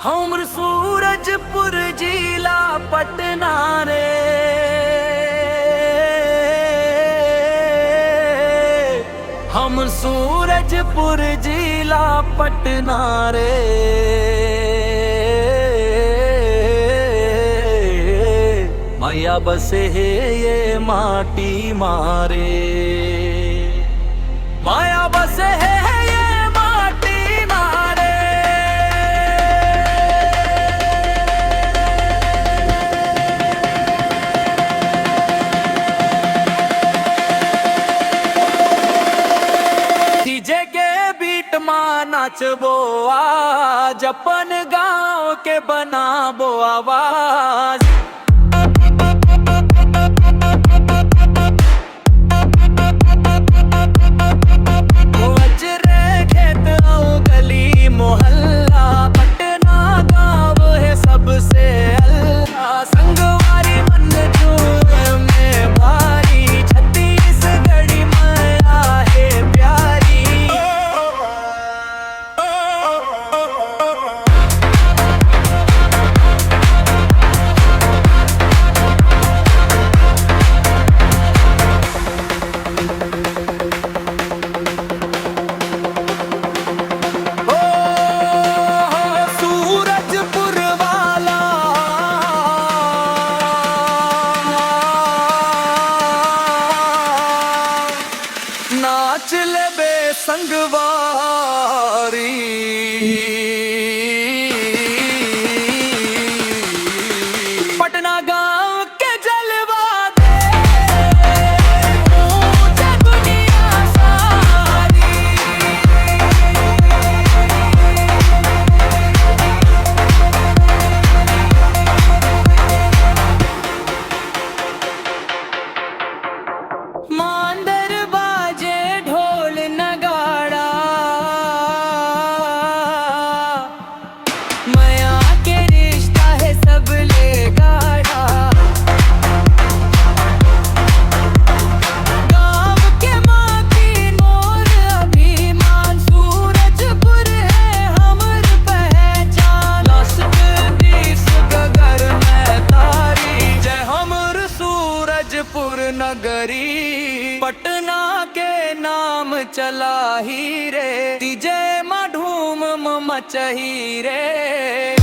हमर सूरजपुर जिला पटना रे। हम सूरजपुर जिला पटना रे। माया बसे है ये माटी मारे। माया बसे है ये माटी मारे। डीजे के बीट मा नाचबो आज, अपन गाँव के बनाबो आवाज। नाच ले बे संगवारी। पटना गांव के जलवा दे ऊंचा दुनिया सारी। मांदर बाजे ढोल नगाड़ा, माया के रिश्ता है सब ले गाड़ा। गाँव के माटी मोर अभिमान, सूरजपुर है हमर पहचान। लक्षद्वीप गगर में तारी, जय हमर सूरजपुर नगरी। पटना के नाम चला ही रे, जय मा धूम मचही रे।